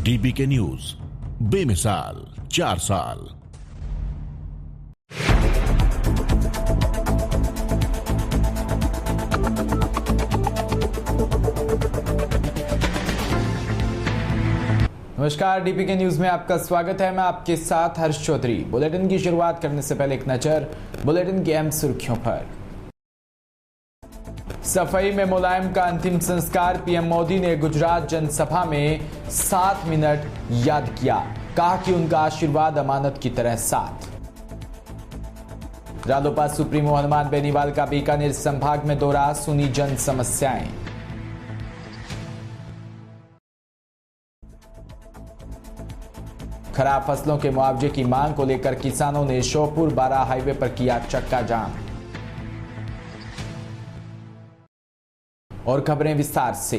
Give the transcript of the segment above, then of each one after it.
डीबीके news, बेमिसाल 4 साल। नमस्कार, डीपीके न्यूज में आपका स्वागत है। मैं आपके साथ हर्ष चौधरी। बुलेटिन की शुरुआत करने से पहले एक नजर बुलेटिन की अहम सुर्खियों पर। सफाई में मुलायम का अंतिम संस्कार। पीएम मोदी ने गुजरात जनसभा में 7 मिनट याद किया, कहा कि उनका आशीर्वाद अमानत की तरह साथ। रालोपा सुप्रीमो हनुमान बेनीवाल का बीकानेर संभाग में दौरा, सुनी जन समस्याएं। खराब फसलों के मुआवजे की मांग को लेकर किसानों ने श्योपुर बारा हाईवे पर किया चक्का जाम। और खबरें विस्तार से।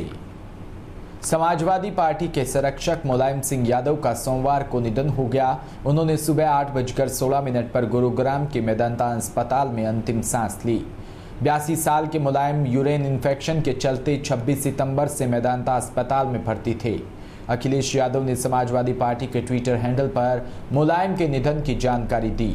समाजवादी पार्टी के संरक्षक मुलायम सिंह यादव का सोमवार को निधन हो गया। उन्होंने सुबह 8:16 पर गुरुग्राम के मेदांता अस्पताल में अंतिम सांस ली। 82 साल के मुलायम यूरिन इन्फेक्शन के चलते 26 सितंबर से मेदांता अस्पताल में भर्ती थे। अखिलेश यादव ने समाजवादी पार्टी के ट्विटर हैंडल पर मुलायम के निधन की जानकारी दी।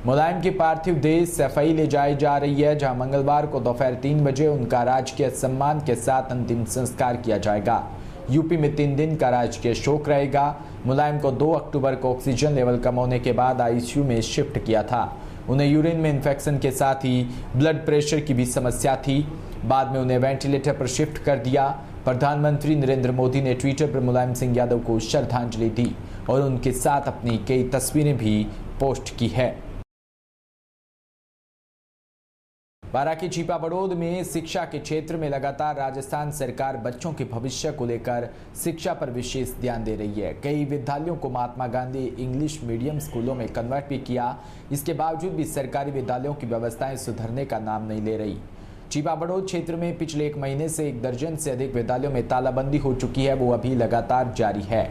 मुलायम की पार्थिव देह सफाई ले जाई जा रही है, जहां मंगलवार को दोपहर 3 बजे उनका राजकीय सम्मान के साथ अंतिम संस्कार किया जाएगा। यूपी में 3 दिन का राजकीय शोक रहेगा। मुलायम को 2 अक्टूबर को ऑक्सीजन लेवल कम होने के बाद आईसीयू में शिफ्ट किया था। उन्हें यूरिन में इन्फेक्शन के साथ ही ब्लड प्रेशर की भी समस्या थी। बाद में उन्हें वेंटिलेटर पर शिफ्ट कर दिया। प्रधानमंत्री नरेंद्र मोदी ने ट्विटर पर मुलायम सिंह यादव को श्रद्धांजलि दी और उनके साथ अपनी कई तस्वीरें भी पोस्ट की है। बारा के चीपा बड़ौद में शिक्षा के क्षेत्र में लगातार राजस्थान सरकार बच्चों के भविष्य को लेकर शिक्षा पर विशेष ध्यान दे रही है। कई विद्यालयों को महात्मा गांधी इंग्लिश मीडियम स्कूलों में कन्वर्ट भी किया। इसके बावजूद भी सरकारी विद्यालयों की व्यवस्थाएं सुधरने का नाम नहीं ले रही। चीपा बड़ौद क्षेत्र में पिछले 1 महीने से 1 दर्जन से अधिक विद्यालयों में तालाबंदी हो चुकी है, वो अभी लगातार जारी है।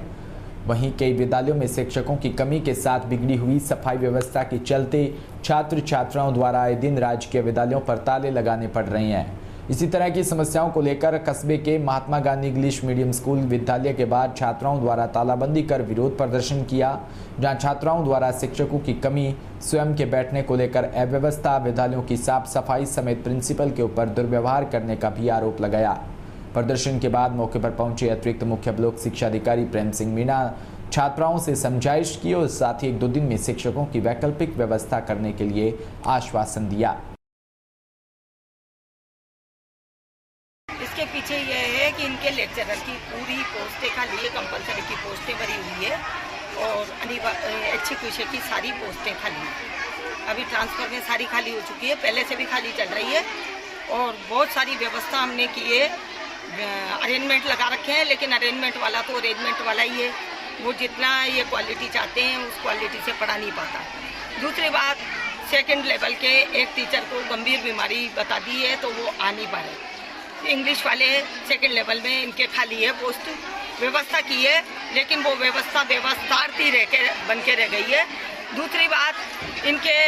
वहीं कई विद्यालयों में शिक्षकों की कमी के साथ बिगड़ी हुई सफाई व्यवस्था के चलते छात्र छात्राओं द्वारा आए दिन राजकीय विद्यालयों पर ताले लगाने पड़ रहे हैं। इसी तरह की समस्याओं को लेकर कस्बे के Mahatma Gandhi English medium school विद्यालय के बाद छात्राओं द्वारा तालाबंदी कर विरोध प्रदर्शन किया, जहां छात्राओं द्वारा शिक्षकों की कमी, स्वयं के बैठने को लेकर अव्यवस्था, विद्यालयों की साफ सफाई समेत प्रिंसिपल के ऊपर दुर्व्यवहार करने का भी आरोप लगाया। प्रदर्शन के बाद मौके पर पहुंचे अतिरिक्त मुख्य ब्लॉक शिक्षा अधिकारी प्रेम सिंह मीणा छात्राओं से समझाइश की और साथ ही 1-2 दिन में शिक्षकों की वैकल्पिक व्यवस्था करने के लिए आश्वासन दिया। इसके पीछे ये है कि इनके लेक्चरर की पूरी पोस्टें खाली है, कंपलसरी की पोस्टें भरी हुई है और एग्जीक्यूशन की सारी पोस्टें खाली है। अभी ट्रांसफर में सारी खाली हो चुकी है, पहले से भी खाली चल रही है और बहुत सारी व्यवस्था हमने की है। अरेंजमेंट लगा रखे हैं, लेकिन अरेंजमेंट वाला तो अरेंजमेंट वाला ही है, वो जितना ये क्वालिटी चाहते हैं उस क्वालिटी से पढ़ा नहीं पाता। दूसरी बात, सेकंड लेवल के एक टीचर को गंभीर बीमारी बता दी है तो वो आ नहीं पा रहे। इंग्लिश वाले सेकंड लेवल में इनके खाली है पोस्ट, व्यवस्था की है लेकिन वो व्यवस्था व्यवस्थार्थी बन के रह गई है। दूसरी बात, इनके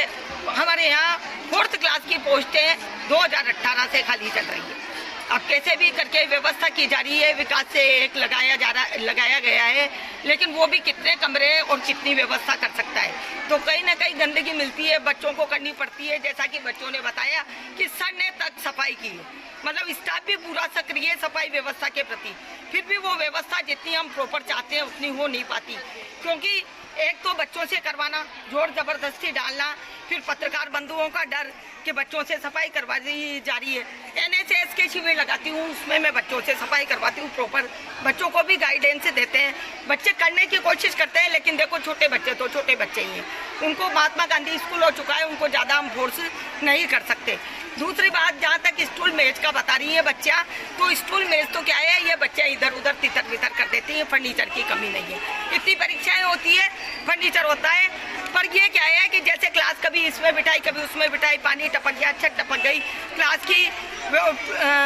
हमारे यहाँ 4th क्लास की पोस्टें 2018 से खाली चल रही है। अब कैसे भी करके व्यवस्था की जा रही है, विकास से एक लगाया गया है, लेकिन वो भी कितने कमरे और कितनी व्यवस्था कर सकता है। तो कहीं ना कहीं गंदगी मिलती है, बच्चों को करनी पड़ती है। जैसा कि बच्चों ने बताया कि सर ने तक सफाई की है, मतलब स्टाफ भी पूरा सक्रिय है सफाई व्यवस्था के प्रति, फिर भी वो व्यवस्था जितनी हम प्रॉपर चाहते हैं उतनी हो नहीं पाती। क्योंकि एक तो बच्चों से करवाना, जोर जबरदस्ती डालना, फिर पत्रकार बंधुओं का डर कि बच्चों से सफाई करवा दी जा रही है। NSS के शिविर लगाती हूँ, उसमें मैं बच्चों से सफाई करवाती हूँ प्रॉपर, बच्चों को भी गाइडेंस देते हैं। बच्चे करने की कोशिश करते हैं, लेकिन देखो छोटे बच्चे तो छोटे बच्चे ही हैं, उनको महात्मा गांधी स्कूल हो चुका है, उनको ज़्यादा हम फोर्स नहीं कर सकते। दूसरी बात, जहाँ तक स्टूल मेज का बता रही है बच्चा, तो स्टूल मेज तो क्या है, ये बच्चे इधर उधर तितर बितर कर देते हैं, फर्नीचर की कमी नहीं है। इतनी परीक्षाएं होती है, फर्नीचर होता है, पर ये क्या है कि जैसे क्लास कभी इसमें बिठाई कभी उसमें बिठाई, पानी टपक गया, छत टपक गई, क्लास की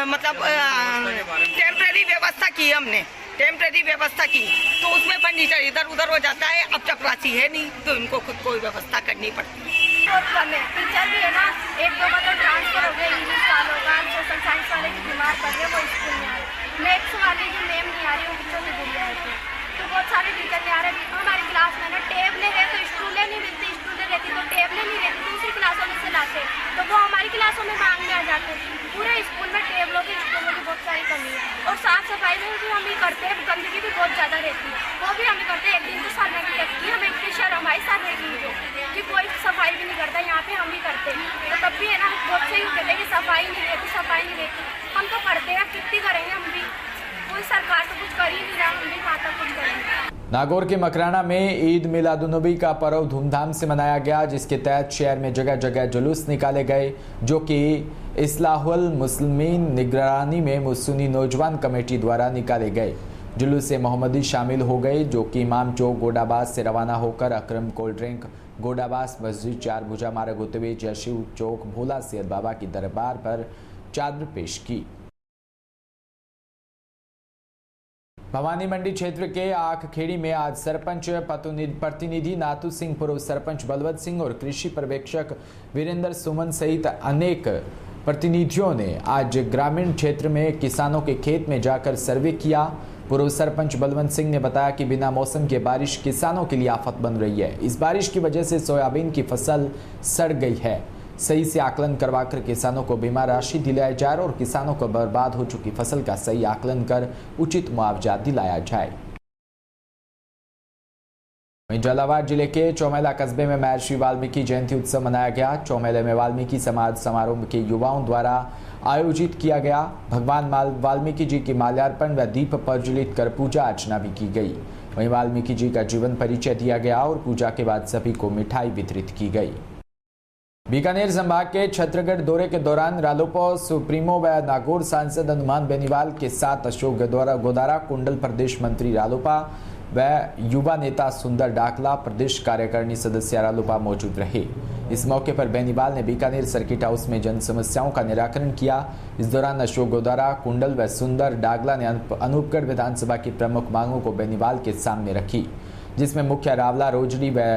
मतलब टेम्परेरी व्यवस्था की हमने, टेम्परेरी व्यवस्था की, तो उसमें फर्नीचर इधर उधर हो जाता है। अब चपरासी है नहीं तो इनको खुद कोई व्यवस्था करनी पड़ती है। बहुत कम है, टीचर भी है ना, 1-2 का तो ट्रांसफर हो गया, इंग्लिश वालों का, सोशल साइंस वाले की बीमार पड़ रहे, वो स्कूल में आ रहे, मैथ्स वाले की नेम नहीं आ रही, वो बच्चों की गुड़िया है, तो बहुत सारे क्लास में ना टेबलें है तो स्टूलें नहीं मिलती, स्टूलें रहती तो टेबलें नहीं रहती, दूसरी क्लासों में से लाते तो वो हमारी क्लासों में मांगने आ जाते। पूरे स्कूल में टेबलों की स्टूलों की बहुत सारी कमी है और साफ सफाई में भी हम ही करते हैं, गंदगी भी बहुत ज़्यादा रहती है वो भी हम ही करते हैं। एक दिन तो सर ने भी देखी, हमें इतनी शर्म आई सर ने की कि कोई सफाई भी नहीं करता, यहाँ पे हम ही करते हैं। तो तब भी है ना बहुत से कहते हैं कि सफाई नहीं रहती, सफाई नहीं रहती, हम तो करते हैं, कितनी करेंगे हम भी, कोई सरकार तो कुछ कर ही नहीं रहा, हम भी कहाँ तक कुछ करेंगे। नागौर के मकराना में ईद मिलादुन्नबी का पर्व धूमधाम से मनाया गया, जिसके तहत शहर में जगह जगह जुलूस निकाले गए, जो कि इस्लाहुल मुस्लिमीन निगरानी में सुन्नी नौजवान कमेटी द्वारा निकाले गए। जुलूस से मोहम्मदी शामिल हो गए, जो कि इमाम चौक गोडाबाद से रवाना होकर अकरम कोल्ड ड्रिंक गोडाबाद मस्जिद चार भुजा मार्ग होते हुए जयशिव चौक भोला सैयद बाबा की दरबार पर चादर पेश की। भवानी मंडी क्षेत्र के आखखेड़ी में आज सरपंच प्रतिनिधि नाथू सिंह, पूर्व सरपंच बलवंत सिंह और कृषि पर्यवेक्षक वीरेंद्र सुमन सहित अनेक प्रतिनिधियों ने आज ग्रामीण क्षेत्र में किसानों के खेत में जाकर सर्वे किया। पूर्व सरपंच बलवंत सिंह ने बताया कि बिना मौसम के बारिश किसानों के लिए आफत बन रही है। इस बारिश की वजह से सोयाबीन की फसल सड़ गई है। सही से आकलन करवाकर किसानों को बीमा राशि दिलाई जाए और किसानों को बर्बाद हो चुकी फसल का सही आकलन कर उचित मुआवजा दिलाया जाए। वहीं झालावाड़ जिले के चौमेला कस्बे में महर्षि वाल्मीकि जयंती उत्सव मनाया गया। चौमेले में वाल्मीकि समाज समारोह के युवाओं द्वारा आयोजित किया गया। भगवान वाल्मीकि जी की माल्यार्पण व दीप प्रज्वलित कर पूजा अर्चना भी की गई। वहीं वाल्मीकि जी का जीवन परिचय दिया गया और पूजा के बाद सभी को मिठाई वितरित की गई। बीकानेर संभाग के छत्तीसगढ़ दौरे के दौरान रालोपा सुप्रीमो व नागौर सांसद हनुमान बेनीवाल के साथ अशोक गोदारा, कुंडल प्रदेश मंत्री रालोपा व युवा नेता सुंदर डाकला, प्रदेश कार्यकारिणी सदस्य रालोपा मौजूद रहे। इस मौके पर बेनीवाल ने बीकानेर सर्किट हाउस में जन समस्याओं का निराकरण किया। इस दौरान अशोक गोदारा, कुंडल व सुंदर डागला ने अनूपगढ़ विधानसभा की प्रमुख मांगों को बेनीवाल के सामने रखी, जिसमें मुख्य रावला रोजड़ी व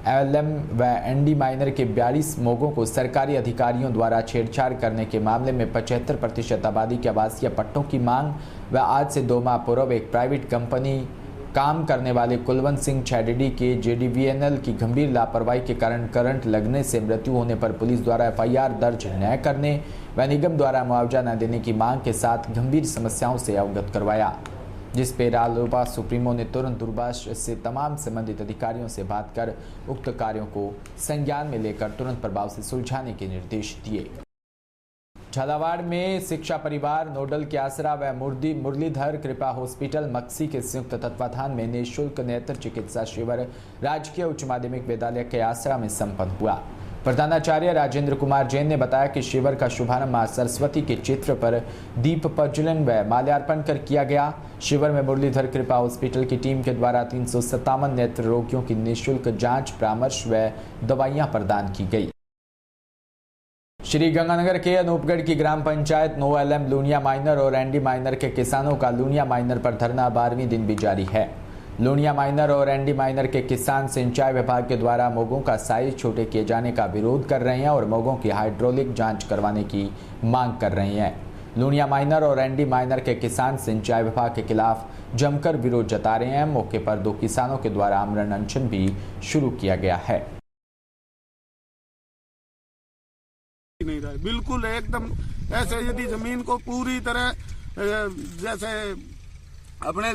एलएम व एनडी माइनर के 42 मोगों को सरकारी अधिकारियों द्वारा छेड़छाड़ करने के मामले में 75% आबादी के आवासीय पट्टों की मांग व आज से 2 माह पूर्व एक प्राइवेट कंपनी काम करने वाले कुलवंत सिंह छेडिडी के जेडीवीएनएल की गंभीर लापरवाही के कारण करंट लगने से मृत्यु होने पर पुलिस द्वारा एफआईआर दर्ज न करने व निगम द्वारा मुआवजा न देने की मांग के साथ गंभीर समस्याओं से अवगत करवाया, जिस पे रालोपा सुप्रीमो ने तुरंत दूरभाष से तमाम संबंधित अधिकारियों से बात कर उक्त कार्यों को संज्ञान में लेकर तुरंत प्रभाव से सुलझाने के निर्देश दिए। झालावाड़ में शिक्षा परिवार नोडल के आसरा व मुरलीधर कृपा हॉस्पिटल मक्सी के संयुक्त तत्वाधान में निःशुल्क नेत्र चिकित्सा शिविर राजकीय उच्च माध्यमिक विद्यालय के आसरा में संपन्न हुआ। प्रधानाचार्य राजेंद्र कुमार जैन ने बताया कि शिविर का शुभारंभ मां सरस्वती के चित्र पर दीप प्रज्वलन व माल्यार्पण कर किया गया। शिविर में मुरलीधर कृपा हॉस्पिटल की टीम के द्वारा 357 नेत्र रोगियों की निःशुल्क जांच, परामर्श व दवाइयां प्रदान की गई। श्री गंगानगर के अनूपगढ़ की ग्राम पंचायत नो एलएम लूनिया माइनर और एनडी माइनर के किसानों का लूनिया माइनर पर धरना 12वें दिन भी जारी है। लूनिया माइनर और एनडी माइनर के किसान सिंचाई विभाग के द्वारा मोगों का साइज छोटे किए जाने का विरोध कर रहे हैं और मोगों की हाइड्रोलिक जांच करवाने की मांग कर रहे हैं। लूनिया माइनर और एनडी माइनर के किसान सिंचाई विभाग के खिलाफ जमकर विरोध जता रहे हैं। मौके पर 2 किसानों के द्वारा आमरण अनशन भी शुरू किया गया है। नहीं रहा बिल्कुल एकदम ऐसे, यदि जमीन को पूरी तरह जैसे अपने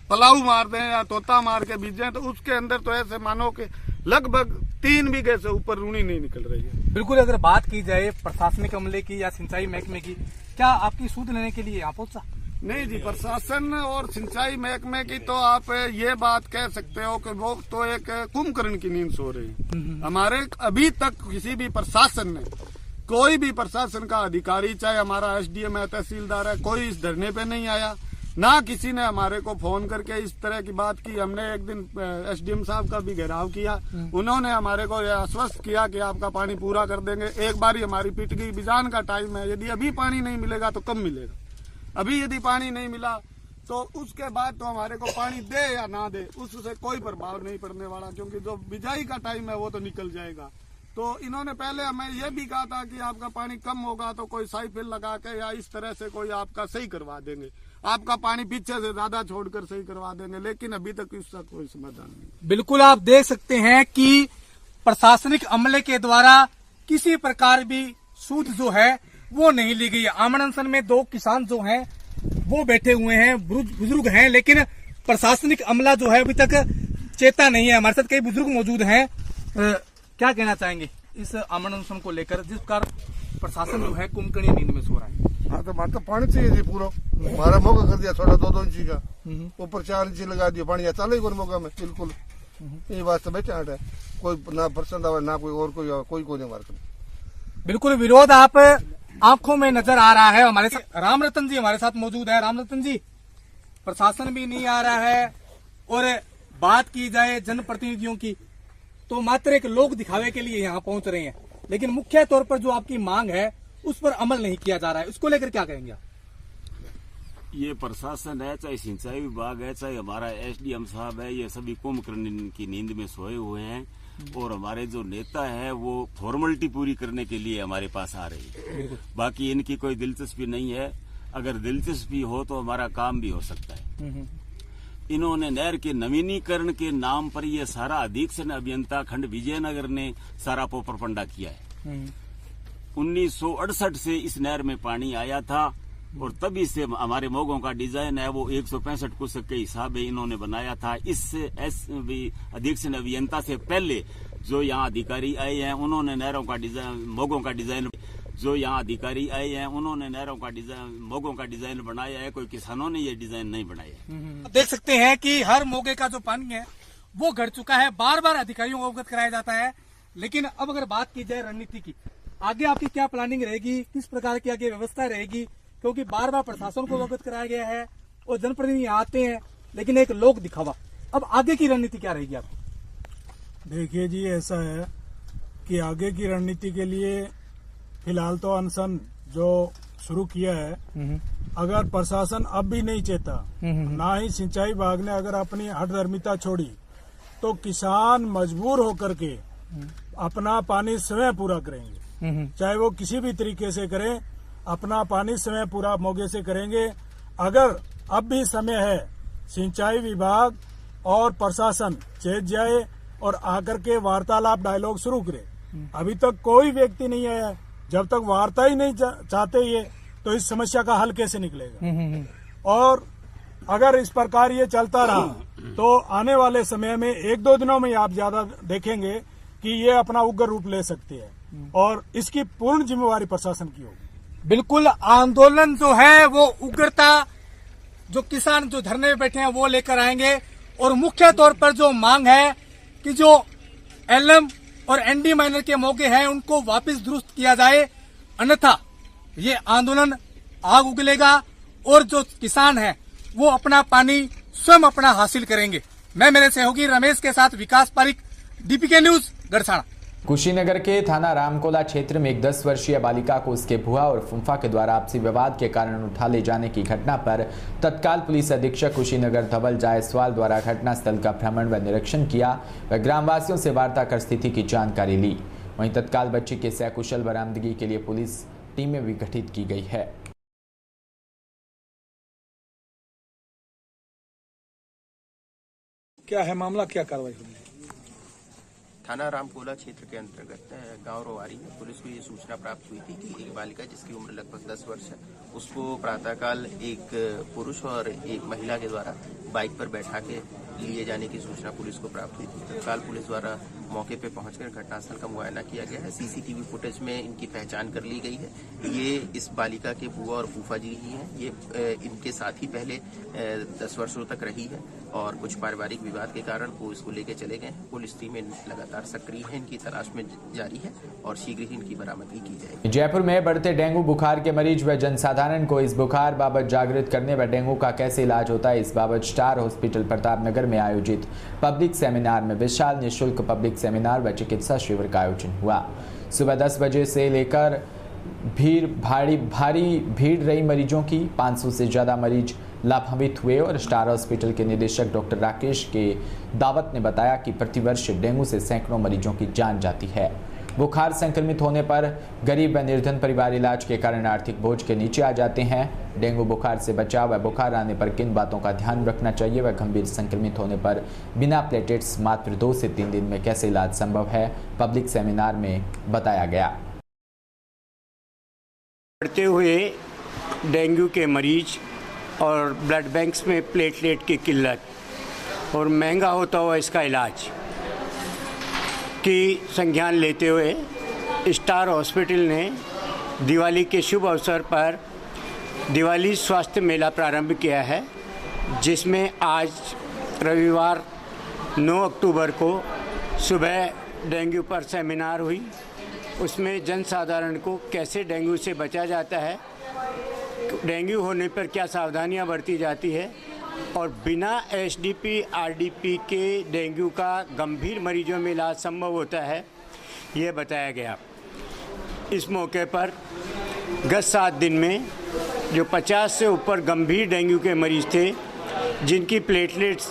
पलाऊ मार दें या तोता मार के बीजें तो उसके अंदर तो ऐसे मानो कि लगभग 3 बीघे से ऊपर रूनी नहीं निकल रही है। बिल्कुल, अगर बात की जाए प्रशासनिक अमले की या सिंचाई महकमे की, क्या आपकी सूद लेने के लिए यहाँ पहुंचा? नहीं जी, प्रशासन और सिंचाई महकमे की तो आप ये बात कह सकते हो कि वो तो एक कुंभकर्ण की नींद सो रही है। हमारे अभी तक किसी भी प्रशासन ने, कोई भी प्रशासन का अधिकारी, चाहे हमारा एसडीएम है, तहसीलदार है, कोई इस धरने पे नहीं आया। ना किसी ने हमारे को फोन करके इस तरह की बात की। हमने एक दिन एसडीएम साहब का भी घेराव किया, उन्होंने हमारे को यह आश्वस्त किया कि आपका पानी पूरा कर देंगे। एक बार हमारी पिट गई, बिजान का टाइम है, यदि अभी पानी नहीं मिलेगा तो कब मिलेगा। अभी यदि पानी नहीं मिला तो उसके बाद तो हमारे को पानी दे या ना दे उससे कोई प्रभाव नहीं पड़ने वाला, क्योंकि जो बिजाई का टाइम है वो तो निकल जाएगा। तो इन्होंने पहले हमें यह भी कहा था कि आपका पानी कम होगा तो कोई साइफिल लगा के या इस तरह से कोई आपका सही करवा देंगे। आपका पानी पीछे से ज्यादा छोड़कर सही करवा देंगे, लेकिन अभी तक इसका कोई समाधान नहीं। बिल्कुल आप देख सकते हैं कि प्रशासनिक अमले के द्वारा किसी प्रकार भी सूद जो है वो नहीं ली गई। आमरण अनशन में 2 किसान जो हैं वो बैठे हुए हैं, बुजुर्ग हैं, लेकिन प्रशासनिक अमला जो है अभी तक चेता नहीं है। हमारे साथ कई बुजुर्ग मौजूद हैं, क्या कहना चाहेंगे इस आमरण अनशन को लेकर, जिस प्रकार प्रशासन जो है कुंभकर्णी नींद में सो रहा है? हाँ तो मार तो पानी चाहिए जी पूरा, हमारा मौका कर दिया थोड़ा 2-2 इंची का, ऊपर 4 इंची लगा दिया, पानी चले ही मौका में बिल्कुल। ये वास्ते बैठे है, कोई ना पसंद आवे ना कोई और कोई नहीं मारता। बिल्कुल विरोध आप आंखों में नजर आ रहा है। हमारे साथ राम रतन जी हमारे साथ मौजूद है। राम रतन जी, प्रशासन भी नहीं आ रहा है और बात की जाए जनप्रतिनिधियों की तो मात्र एक लोक दिखावे के लिए यहाँ पहुंच रहे हैं, लेकिन मुख्य तौर पर जो आपकी मांग है उस पर अमल नहीं किया जा रहा है। उसको लेकर क्या कहेंगे आप? ये प्रशासन है, चाहे सिंचाई विभाग है, चाहे हमारा एसडीएम साहब है, ये सभी कुंभकर्ण की नींद में सोए हुए हैं और हमारे जो नेता है वो फॉर्मेलिटी पूरी करने के लिए हमारे पास आ रही है। बाकी इनकी कोई दिलचस्पी नहीं है। अगर दिलचस्पी हो तो हमारा काम भी हो सकता है। इन्होंने नहर के नवीनीकरण के नाम पर ये सारा अधीक्षण अभियंता खंड विजयनगर ने सारा पोपरपंडा किया है। 1968 से इस नहर में पानी आया था और तभी से हमारे मोगों का डिजाइन है वो 165 कुसक के हिसाब से इन्होंने बनाया था। इस अधीक्षण अभियंता से पहले जो यहाँ अधिकारी आए हैं उन्होंने नहरों का डिजाइन, मोगों का डिजाइन, जो यहाँ अधिकारी आए हैं उन्होंने नहरों का डिजाइन, मोगों का डिजाइन बनाया है। कोई किसानों ने ये डिजाइन नहीं बनाया। देख सकते हैं कि हर मोगे का जो पानी है वो घट चुका है। बार बार अधिकारियों को अवगत कराया जाता है, लेकिन अब अगर बात की जाए रणनीति की, आगे आपकी क्या प्लानिंग रहेगी, किस प्रकार की आगे व्यवस्था रहेगी? क्योंकि बार बार प्रशासन को अवगत कराया गया है और जनप्रतिनिधि आते हैं, लेकिन एक लोक दिखावा। अब आगे की रणनीति क्या रहेगी आपकी? देखिए जी, ऐसा है कि आगे की रणनीति के लिए फिलहाल तो अनशन जो शुरू किया है, अगर प्रशासन अब भी नहीं चेता, ना ही सिंचाई विभाग ने अगर अपनी हठधर्मिता छोड़ी, तो किसान मजबूर होकर के अपना पानी स्वयं पूरा करेंगे। चाहे वो किसी भी तरीके से करें, अपना पानी स्वयं पूरा मोगे से करेंगे। अगर अब भी समय है, सिंचाई विभाग और प्रशासन चेत जाए और आकर के वार्तालाप डायलॉग शुरू करे। अभी तक कोई व्यक्ति नहीं आया। जब तक वार्ता ही नहीं चाहते ये, तो इस समस्या का हल कैसे निकलेगा? और अगर इस प्रकार ये चलता रहा तो आने वाले समय में 1-2 दिनों में आप ज्यादा देखेंगे कि ये अपना उग्र रूप ले सकती है और इसकी पूर्ण जिम्मेवारी प्रशासन की होगी। बिल्कुल, आंदोलन जो है वो उग्रता, जो किसान जो धरने में बैठे हैं वो लेकर आएंगे और मुख्य तौर पर जो मांग है कि जो एलएम और एनडी माइनर के मौके हैं उनको वापस दुरुस्त किया जाए, अन्यथा ये आंदोलन आग उगलेगा और जो किसान हैं वो अपना पानी स्वयं अपना हासिल करेंगे। मैं मेरे सहयोगी रमेश के साथ विकास पारिक, डीपीके न्यूज, गढ़साना। कुशीनगर के थाना रामकोला क्षेत्र में एक 10 वर्षीय बालिका को उसके भुआ और फुफा के द्वारा आपसी विवाद के कारण उठा ले जाने की घटना पर तत्काल पुलिस अधीक्षक कुशीनगर धवल जायसवाल द्वारा घटनास्थल का भ्रमण व निरीक्षण किया व ग्रामवासियों से वार्ता कर स्थिति की जानकारी ली। वहीं तत्काल बच्ची के सकुशल बरामदगी के लिए पुलिस टीमें भी गठित की गई है। क्या है मामला, क्या कार्रवाई हुई? थाना रामकोला क्षेत्र के अंतर्गत गांव रोवारी में पुलिस को ये सूचना प्राप्त हुई थी कि एक बालिका जिसकी उम्र लगभग 10 वर्ष है, उसको प्रातःकाल एक पुरुष और एक महिला के द्वारा बाइक पर बैठा के लिए जाने की सूचना पुलिस को प्राप्त हुई थी। तत्काल पुलिस द्वारा मौके पर पहुंचकर घटनास्थल का मुआयना किया गया है। सीसीटीवी फुटेज में इनकी पहचान कर ली गई है। ये इस बालिका के बुआ और फूफा जी ही हैं। ये इनके साथ ही पहले 10 वर्षों तक रही है और कुछ पारिवारिक विवाद के कारण वो इसको लेके चले गए हैं। पुलिस टीमें लगातार सक्रिय है, इनकी तलाश में जारी है और शीघ्र ही इनकी बरामदगी की जाएगी। जयपुर में बढ़ते डेंगू बुखार के मरीज व जनसाधारण को इस बुखार बाबत जागृत करने व डेंगू का कैसे इलाज होता है, इस बाबत स्टार हॉस्पिटल प्रतापनगर में आयोजित पब्लिक सेमिनार में विशाल निःशुल्क पब्लिक सेमिनार व चिकित्सा शिविर का आयोजन हुआ। सुबह 10 बजे से लेकर भारी भीड़ रही मरीजों की। 500 से ज्यादा मरीज लाभान्वित हुए और स्टार हॉस्पिटल के निदेशक डॉक्टर राकेश के दावत ने बताया कि प्रतिवर्ष डेंगू से सैकड़ों मरीजों की जान जाती है। बुखार संक्रमित होने पर गरीब व निर्धन परिवार इलाज के कारण आर्थिक बोझ के नीचे आ जाते हैं। डेंगू बुखार से बचाव व बुखार आने पर किन बातों का ध्यान रखना चाहिए व गंभीर संक्रमित होने पर बिना प्लेटलेट्स मात्र 2 से 3 दिन में कैसे इलाज संभव है, पब्लिक सेमिनार में बताया गया। बढ़ते हुए डेंगू के मरीज और ब्लड बैंक्स में प्लेटलेट की किल्लत और महंगा होता हुआ इसका इलाज की संज्ञान लेते हुए स्टार हॉस्पिटल ने दिवाली के शुभ अवसर पर दिवाली स्वास्थ्य मेला प्रारंभ किया है, जिसमें आज रविवार 9 अक्टूबर को सुबह डेंगू पर सेमिनार हुई। उसमें जनसाधारण को कैसे डेंगू से बचा जाता है, डेंगू होने पर क्या सावधानियां बरती जाती है और बिना एसडीपी आरडीपी के डेंगू का गंभीर मरीजों में इलाज संभव होता है, ये बताया गया। इस मौके पर गत 7 दिन में जो 50 से ऊपर गंभीर डेंगू के मरीज थे, जिनकी प्लेटलेट्स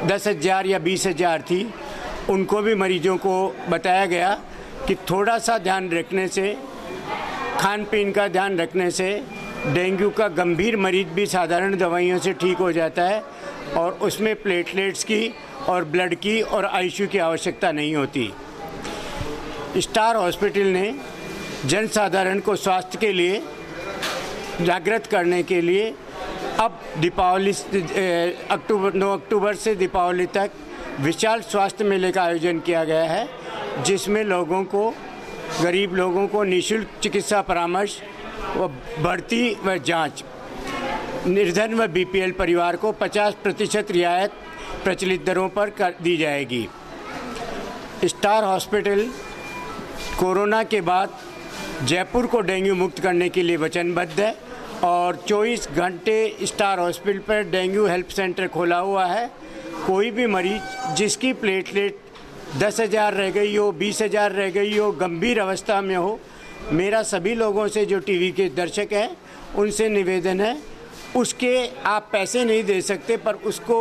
10,000 या 20,000 थी, उनको भी मरीजों को बताया गया कि थोड़ा सा ध्यान रखने से, खान पीन का ध्यान रखने से डेंगू का गंभीर मरीज भी साधारण दवाइयों से ठीक हो जाता है और उसमें प्लेटलेट्स की और ब्लड की और आईसीयू की आवश्यकता नहीं होती। स्टार हॉस्पिटल ने जनसाधारण को स्वास्थ्य के लिए जागृत करने के लिए अब दीपावली 9 अक्टूबर से दीपावली तक विशाल स्वास्थ्य मेले का आयोजन किया गया है, जिसमें लोगों को, गरीब लोगों को निःशुल्क चिकित्सा परामर्श व भर्ती व जांच, निर्धन व बीपीएल परिवार को 50% रियायत प्रचलित दरों पर दी जाएगी। स्टार हॉस्पिटल कोरोना के बाद जयपुर को डेंगू मुक्त करने के लिए वचनबद्ध है और 24 घंटे स्टार हॉस्पिटल पर डेंगू हेल्प सेंटर खोला हुआ है। कोई भी मरीज जिसकी प्लेटलेट 10,000 रह गई हो, 20,000 रह गई हो, गंभीर अवस्था में हो, मेरा सभी लोगों से जो टीवी के दर्शक हैं उनसे निवेदन है, उसके आप पैसे नहीं दे सकते पर उसको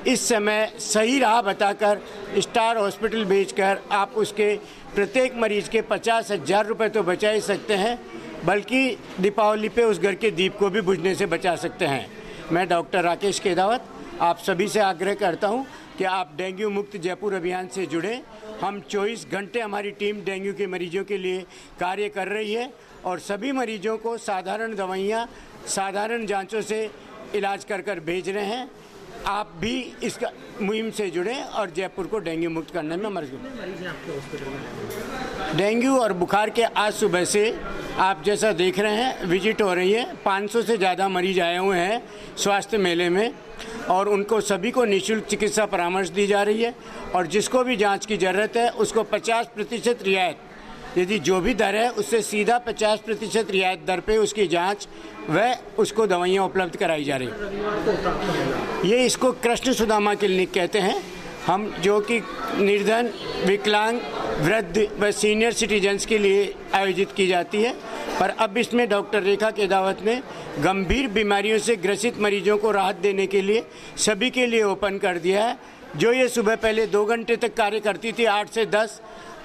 इस समय सही राह बताकर स्टार हॉस्पिटल भेजकर आप उसके प्रत्येक मरीज के 50,000 रुपये तो बचा ही सकते हैं, बल्कि दीपावली पे उस घर के दीप को भी बुझने से बचा सकते हैं। मैं डॉक्टर राकेश केदावत आप सभी से आग्रह करता हूं कि आप डेंगू मुक्त जयपुर अभियान से जुड़ें। हम 24 घंटे हमारी टीम डेंगू के मरीजों के लिए कार्य कर रही है और सभी मरीजों को साधारण दवाइयाँ, साधारण जांचों से इलाज कर भेज रहे हैं। आप भी इस मुहिम से जुड़ें और जयपुर को डेंगू मुक्त करने में मदद करें। डेंगू और बुखार के आज सुबह से आप जैसा देख रहे हैं विजिट हो रही है। 500 से ज़्यादा मरीज आए हुए हैं स्वास्थ्य मेले में और उनको सभी को निःशुल्क चिकित्सा परामर्श दी जा रही है और जिसको भी जांच की ज़रूरत है उसको 50% रियायत, यदि जो भी दर है उससे सीधा 50% रियायत दर पे उसकी जांच व उसको दवाइयाँ उपलब्ध कराई जा रही है। ये इसको कृष्ण सुदामा क्लिनिक कहते हैं हम, जो कि निर्धन, विकलांग, वृद्ध व सीनियर सिटीजन्स के लिए आयोजित की जाती है। पर अब इसमें डॉक्टर रेखा केदावत ने गंभीर बीमारियों से ग्रसित मरीजों को राहत देने के लिए सभी के लिए ओपन कर दिया है। जो ये सुबह पहले 2 घंटे तक कार्य करती थी 8 से 10,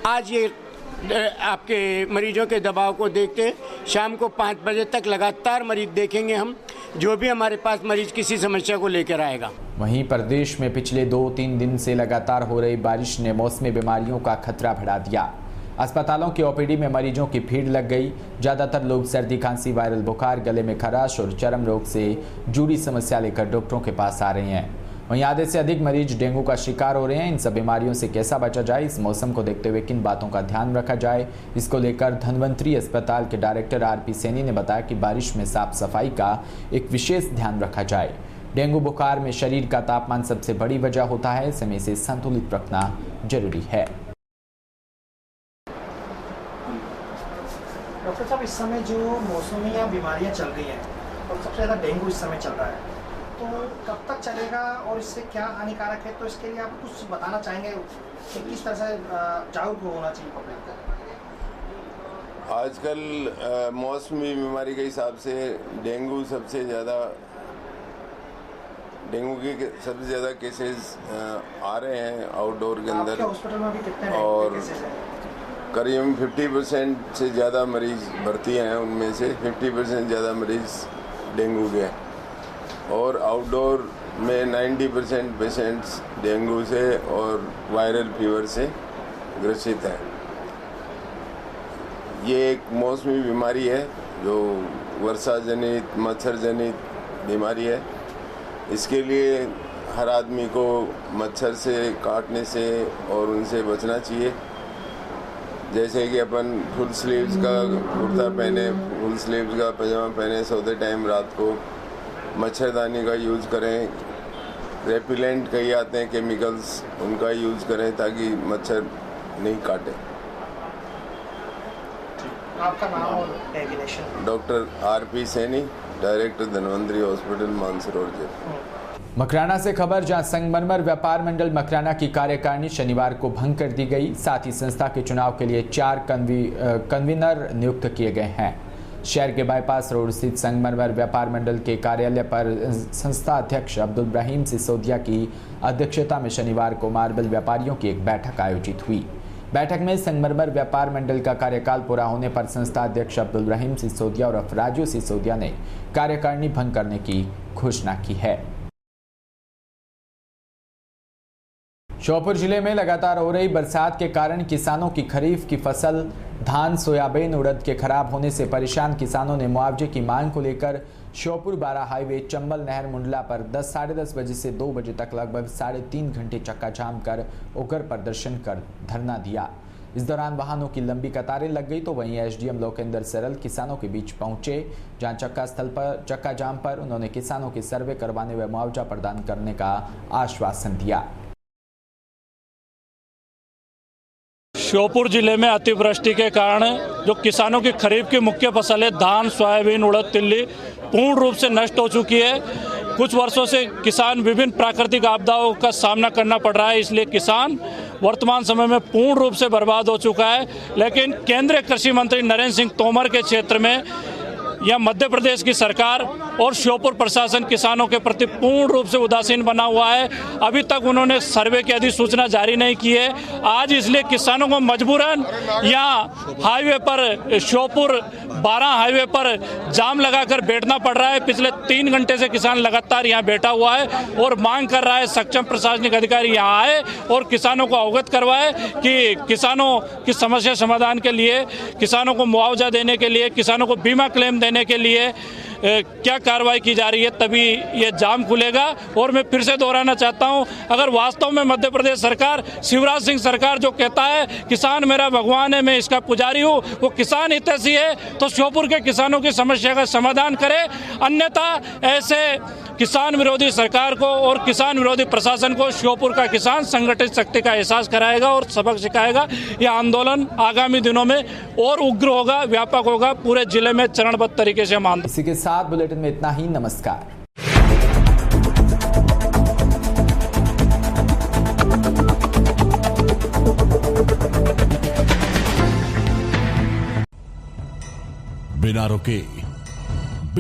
आज ये आपके मरीजों के दबाव को देखते शाम को 5 बजे तक लगातार मरीज देखेंगे हम, जो भी हमारे पास मरीज किसी समस्या को लेकर आएगा। वहीं प्रदेश में पिछले 2-3 दिन से लगातार हो रही बारिश ने मौसमी बीमारियों का खतरा बढ़ा दिया। अस्पतालों की ओपीडी में मरीजों की भीड़ लग गई। ज़्यादातर लोग सर्दी, खांसी, वायरल बुखार, गले में खराश और चर्म रोग से जुड़ी समस्या लेकर डॉक्टरों के पास आ रहे हैं। वहीं आधे से अधिक मरीज डेंगू का शिकार हो रहे हैं। इन सब बीमारियों से कैसा बचा जाए, इस मौसम को देखते हुए किन बातों का ध्यान रखा जाए, इसको लेकर धन्वंतरी अस्पताल के डायरेक्टर आरपी सैनी ने बताया कि बारिश में साफ सफाई का एक विशेष ध्यान रखा जाए। डेंगू बुखार में शरीर का तापमान सबसे बड़ी वजह होता है, समय से संतुलित रखना जरूरी है। डॉक्टर साहब, इस समय जो मौसमी बीमारियां चल रही हैं और सबसे ज़्यादा डेंगू इस समय चल रहा है, तो कब तक चलेगा और इससे क्या हानिकारक है, तो इसके लिए आप कुछ बताना चाहेंगे कि किस तरह से जागरूक होना चाहिए पब्लिक को? आजकल मौसमी बीमारी के हिसाब से डेंगू के सबसे ज़्यादा केसेस आ रहे हैं आउटडोर के अंदर। हॉस्पिटल में भी कितने और केसेस हैं? करीब 50% से ज़्यादा मरीज भर्ती हैं, उनमें से 50% ज़्यादा मरीज डेंगू के हैं और आउटडोर में 90% पेशेंट्स डेंगू से और वायरल फीवर से ग्रसित हैं। ये एक मौसमी बीमारी है जो वर्षा जनित मच्छर जनित बीमारी है। इसके लिए हर आदमी को मच्छर से काटने से और उनसे बचना चाहिए। जैसे कि अपन फुल स्लीव्स का कुर्ता पहने, फुल स्लीव्स का पजामा पहने, सोते टाइम रात को मच्छरदानी का यूज़ करें। रेपिलेंट कई आते हैं केमिकल्स, उनका यूज़ करें ताकि मच्छर नहीं काटे। आपका नाम और designation? Doctor RP Saini, director Dhanvantari hospital Mansarovar Jaipur. Makrana से खबर, जहां संगमरमर व्यापार मंडल मकराना की कार्यकारिणी शनिवार को भंग कर दी गई। साथ ही संस्था के चुनाव के लिए 4 कन्वीनर नियुक्त किए गए हैं। शहर के बाईपास रोड स्थित संगमरमर व्यापार मंडल के कार्यालय पर संस्था अध्यक्ष अब्दुल रहीम सिसोदिया की अध्यक्षता में शनिवार को मार्बल व्यापारियों की एक बैठक आयोजित हुई। बैठक में संगमरमर व्यापार मंडल का कार्यकाल पूरा होने पर संस्था अध्यक्ष अब्दुल रहीम सिसोदिया और अफराजू सिसोदिया ने कार्यकारिणी भंग करने की घोषणा की है। श्योपुर जिले में लगातार हो रही बरसात के कारण किसानों की खरीफ की फसल धान, सोयाबीन, उड़द के खराब होने से परेशान किसानों ने मुआवजे की मांग को लेकर श्योपुर बारा हाईवे चंबल नहर मुंडला पर 10 साढ़े 10 बजे से 2 बजे तक लगभग 3.5 घंटे चक्का जाम कर उग्र प्रदर्शन कर धरना दिया। इस दौरान वाहनों की लंबी कतारें लग गई तो वहीं SDM लोकेंद्र सरल किसानों के बीच पहुंचे, जहां चक्का जाम पर उन्होंने किसानों के सर्वे करवाने व मुआवजा प्रदान करने का आश्वासन दिया। श्योपुर जिले में अतिवृष्टि के कारण जो किसानों की खरीफ की मुख्य फसलें धान, सोयाबीन, उड़द, तिल्ली पूर्ण रूप से नष्ट हो चुकी है। कुछ वर्षों से किसान विभिन्न प्राकृतिक आपदाओं का सामना करना पड़ रहा है, इसलिए किसान वर्तमान समय में पूर्ण रूप से बर्बाद हो चुका है। लेकिन केंद्रीय कृषि मंत्री नरेंद्र सिंह तोमर के क्षेत्र में या मध्य प्रदेश की सरकार और श्योपुर प्रशासन किसानों के प्रति पूर्ण रूप से उदासीन बना हुआ है। अभी तक उन्होंने सर्वे की अधिसूचना जारी नहीं की है। आज इसलिए किसानों को मजबूरन यहाँ हाईवे पर श्योपुर 12 हाईवे पर जाम लगाकर बैठना पड़ रहा है। पिछले 3 घंटे से किसान लगातार यहाँ बैठा हुआ है और मांग कर रहा है सक्षम प्रशासनिक अधिकारी यहाँ आए और किसानों को अवगत करवाए कि किसानों की समस्या समाधान के लिए, किसानों को मुआवजा देने के लिए, किसानों को बीमा क्लेम देने के लिए क्या कार्रवाई की जा रही है, तभी ये जाम खुलेगा। और मैं फिर से दोहराना चाहता हूं, अगर वास्तव में मध्य प्रदेश सरकार, शिवराज सिंह सरकार जो कहता है किसान मेरा भगवान है, मैं इसका पुजारी हूं, वो किसान हितैषी है तो श्योपुर के किसानों की समस्या का समाधान करे। अन्यथा ऐसे किसान विरोधी सरकार को और किसान विरोधी प्रशासन को श्योपुर का किसान संगठित शक्ति का एहसास कराएगा और सबक सिखाएगा। यह आंदोलन आगामी दिनों में और उग्र होगा, व्यापक होगा, पूरे जिले में चरणबद्ध तरीके से हम आंदोलन। इसी के साथ बुलेटिन में इतना ही। नमस्कार। बिना रुके